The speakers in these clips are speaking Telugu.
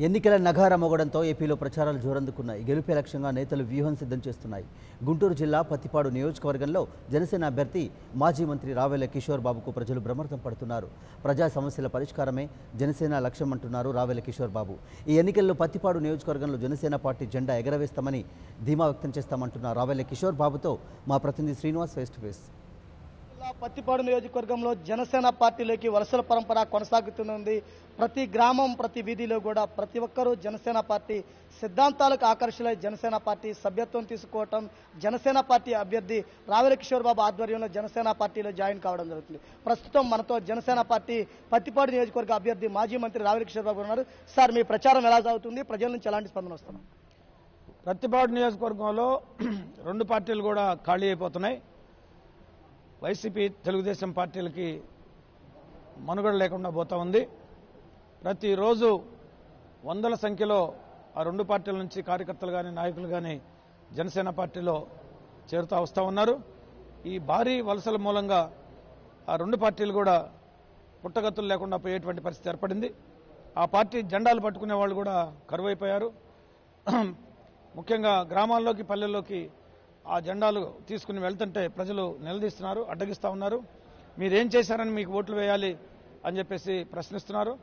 ఎన్నికల నగార మోగడంతో ఏపీలో ప్రచారాలు జోరందుకున్నాయి. గెలుపే లక్ష్యంగా నేతలు వ్యూహం సిద్ధం చేస్తున్నాయి. గుంటూరు జిల్లా పత్తిపాడు నియోజకవర్గంలో జనసేన అభ్యర్థి మాజీ మంత్రి రావెల కిషోర్ బాబుకు ప్రజలు బ్రహ్మరథం పడుతున్నారు. ప్రజా సమస్యల పరిష్కారమే జనసేన లక్ష్యం అంటున్నారు రావెల కిషోర్ బాబు. ఈ ఎన్నికల్లో పత్తిపాడు నియోజకవర్గంలో జనసేన పార్టీ జెండా ఎగరవేస్తామని ధీమా వ్యక్తం చేస్తామంటున్నారు రావెల కిషోర్ బాబుతో మా ప్రతినిధి Srinivas face to face. Pattipadu నియోజకవర్గంలో జనసేన పార్టీలోకి వలసల పరంపర కొనసాగుతుంది. ప్రతి గ్రామం ప్రతి వీధిలో కూడా ప్రతి ఒక్కరూ జనసేన పార్టీ సిద్ధాంతాలకు ఆకర్షితులై జనసేన పార్టీ సభ్యత్వం తీసుకోవటం, జనసేన పార్టీ అభ్యర్థి రావెల కిషోర్ బాబు ఆధ్వర్యంలో జనసేన పార్టీలో జాయిన్ కావడం జరుగుతుంది. ప్రస్తుతం మనతో జనసేన పార్టీ పత్తిపాడు నియోజకవర్గ అభ్యర్థి మాజీ మంత్రి రావెల కిషోర్ బాబు ఉన్నారు. సార్, మీ ప్రచారం ఎలా సాగుతుంది? ప్రజల నుంచి ఎలాంటి స్పందన వస్తుంది? పత్తిపాడు నియోజకవర్గంలో రెండు పార్టీలు కూడా ఖాళీ అయిపోతున్నాయి. వైసీపీ తెలుగుదేశం పార్టీలకి మనుగడ లేకుండా పోతా ఉంది. ప్రతిరోజు వందల సంఖ్యలో ఆ రెండు పార్టీల నుంచి కార్యకర్తలు కానీ నాయకులు కానీ జనసేన పార్టీలో చేరుతూ వస్తూ ఉన్నారు. ఈ భారీ వలసల మూలంగా ఆ రెండు పార్టీలు కూడా పుట్టగతులు లేకుండా పోయేటువంటి పరిస్థితి ఏర్పడింది. ఆ పార్టీ జెండాలు పట్టుకునే వాళ్ళు కూడా కరువైపోయారు. ముఖ్యంగా గ్రామాల్లోకి పల్లెల్లోకి ఆ జెండాలు తీసుకుని వెళ్తుంటే ప్రజలు నిలదీస్తున్నారు, అడ్డగిస్తూ ఉన్నారు. మీరేం చేశారని మీకు ఓట్లు వేయాలి అని చెప్పేసి ప్రశ్నిస్తున్నారు.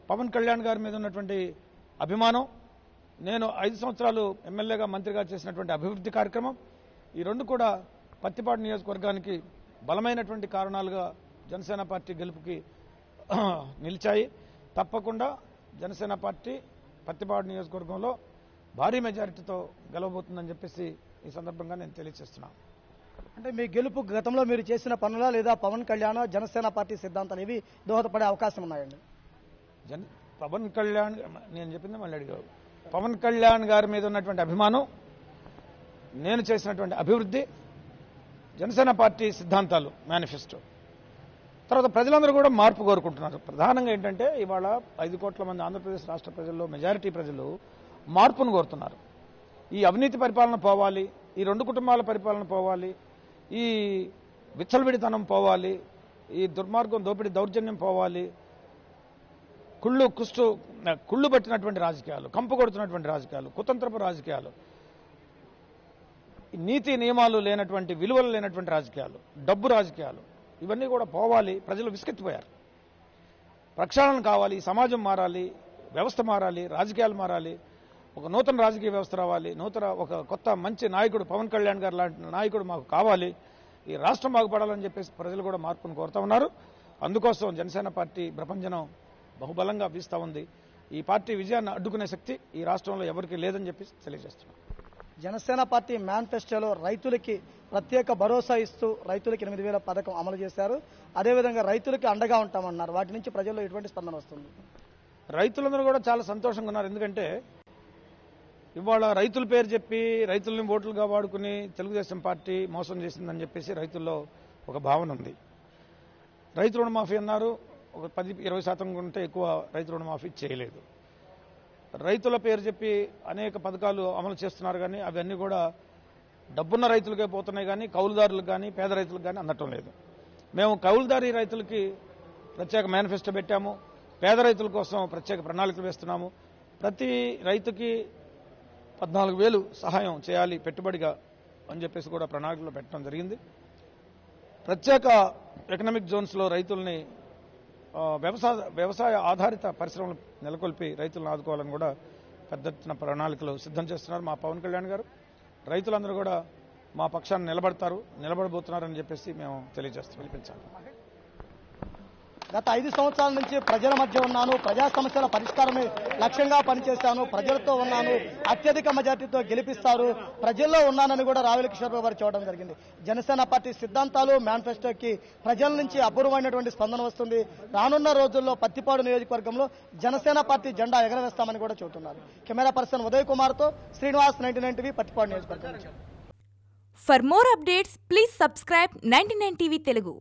పవన్ కళ్యాణ్ గారి మీద ఉన్నటువంటి అభిమానం, నేను 5 సంవత్సరాలు ఎమ్మెల్యేగా మంత్రిగా చేసినటువంటి అభివృద్ధి కార్యక్రమం, ఈ రెండు కూడా పత్తిపాడు నియోజకవర్గానికి బలమైనటువంటి కారణాలుగా జనసేన పార్టీ గెలుపుకి నిలిచాయి. తప్పకుండా జనసేన పార్టీ పత్తిపాడు నియోజకవర్గంలో భారీ మెజారిటీతో గెలవబోతుందని చెప్పేసి ఈ సందర్భంగా నేను తెలియజేస్తున్నాను. అంటే మీ గెలుపు గతంలో మీరు చేసిన పనుల లేదా పవన్ కళ్యాణ్ జనసేన పార్టీ సిద్ధాంతాలు ఇవి దోహదపడే అవకాశం ఉన్నాయండి? పవన్ కళ్యాణ్, నేను చెప్పింది మళ్ళీ అడిగారు. పవన్ కళ్యాణ్ గారి మీద ఉన్నటువంటి అభిమానం, నేను చేసినటువంటి అభివృద్ధి, జనసేన పార్టీ సిద్ధాంతాలు, మేనిఫెస్టో, తర్వాత ప్రజలందరూ కూడా మార్పు కోరుకుంటున్నారు. ప్రధానంగా ఏంటంటే ఇవాళ 5 కోట్ల మంది ఆంధ్రప్రదేశ్ రాష్ట్ర ప్రజల్లో మెజారిటీ ప్రజలు మార్పును కోరుతున్నారు. ఈ అవినీతి పరిపాలన పోవాలి, ఈ రెండు కుటుంబాల పరిపాలన పోవాలి, ఈ విచ్చలవిడితనం పోవాలి, ఈ దుర్మార్గం దోపిడీ దౌర్జన్యం పోవాలి, కుళ్ళు పట్టినటువంటి రాజకీయాలు, కంపు కొడుతున్నటువంటి రాజకీయాలు, కుతంత్రపు రాజకీయాలు, నీతి నియమాలు లేనటువంటి, విలువలు లేనటువంటి రాజకీయాలు, డబ్బు రాజకీయాలు, ఇవన్నీ కూడా పోవాలి. ప్రజలు విసుకెత్తిపోయారు. ప్రక్షాళన కావాలి, సమాజం మారాలి, వ్యవస్థ మారాలి, రాజకీయాలు మారాలి, ఒక నూతన రాజకీయ వ్యవస్థ రావాలి, ఒక కొత్త మంచి నాయకుడు పవన్ కళ్యాణ్ గారు లాంటి నాయకుడు మాకు కావాలి, ఈ రాష్ట్రం బాగుపడాలని చెప్పేసి ప్రజలు కూడా మార్పును కోరుతా ఉన్నారు. అందుకోసం జనసేన పార్టీ ప్రపంచం బహుబలంగా వీస్తూ ఉంది. ఈ పార్టీ విజయాన్ని అడ్డుకునే శక్తి ఈ రాష్ట్రంలో ఎవరికీ లేదని చెప్పి తెలియజేస్తున్నాం. జనసేన పార్టీ మేనిఫెస్టోలో రైతులకి ప్రత్యేక భరోసా ఇస్తూ రైతులకి 8,000 పథకం అమలు చేశారు. అదేవిధంగా రైతులకి అండగా ఉంటామన్నారు. వాటి నుంచి ప్రజల్లో ఎటువంటి స్పందన వస్తుంది? రైతులందరూ కూడా చాలా సంతోషంగా ఉన్నారు. ఎందుకంటే ఇవాళ రైతుల పేరు చెప్పి రైతుల్ని ఓట్లుగా వాడుకుని తెలుగుదేశం పార్టీ మోసం చేసిందని చెప్పేసి రైతుల్లో ఒక భావన ఉంది. రైతు రుణమాఫీ అన్నారు, ఒక 10-20% కంటే ఎక్కువ రైతు రుణమాఫీ చేయలేదు. రైతుల పేరు చెప్పి అనేక పథకాలు అమలు చేస్తున్నారు, కానీ అవన్నీ కూడా డబ్బున్న రైతులకే పోతున్నాయి, కానీ కౌలుదారులకు కానీ పేద రైతులకు కానీ అందటం లేదు. మేము కౌలుదారీ రైతులకి ప్రత్యేక మేనిఫెస్టో పెట్టాము, పేద రైతుల కోసం ప్రత్యేక ప్రణాళికలు వేస్తున్నాము. ప్రతి రైతుకి 14,000 సహాయం చేయాలి పెట్టుబడిగా అని చెప్పేసి కూడా ప్రణాళికలో పెట్టడం జరిగింది. ప్రత్యేక ఎకనామిక్ జోన్స్లో రైతుల్ని వ్యవసాయ ఆధారిత పరిశ్రమలు నెలకొల్పి రైతులను ఆదుకోవాలని కూడా పెద్ద ఎత్తున ప్రణాళికలు సిద్ధం చేస్తున్నారు మా పవన్ కళ్యాణ్ గారు. రైతులందరూ కూడా మా పక్షాన్ని నిలబడబోతున్నారని చెప్పేసి మేము తెలియజేస్తాం. గత 5 సంవత్సరాల నుంచి ప్రజల మధ్య ఉన్నాను, ప్రజా సమస్యల పరిష్కారమే లక్ష్యంగా పనిచేశాను, ప్రజలతో ఉన్నాను, అత్యధిక మెజార్టీతో గెలిపిస్తారు, ప్రజల్లో ఉన్నానని కూడా రావెల కిషోర్ బాబు గారు చూడడం జరిగింది. జనసేన పార్టీ సిద్ధాంతాలు, మేనిఫెస్టోకి ప్రజల నుంచి అపూర్వమైనటువంటి స్పందన వస్తుంది. రానున్న రోజుల్లో పత్తిపాడు నియోజకవర్గంలో జనసేన పార్టీ జెండా ఎగరవేస్తామని కూడా చెబుతున్నారు. కెమెరా పర్సన్ ఉదయ్ కుమార్తో శ్రీనివాస్, 99 టీవీ, పత్తిపాడు నియోజకవర్గం. For more updates, please subscribe 99 TV Telugu.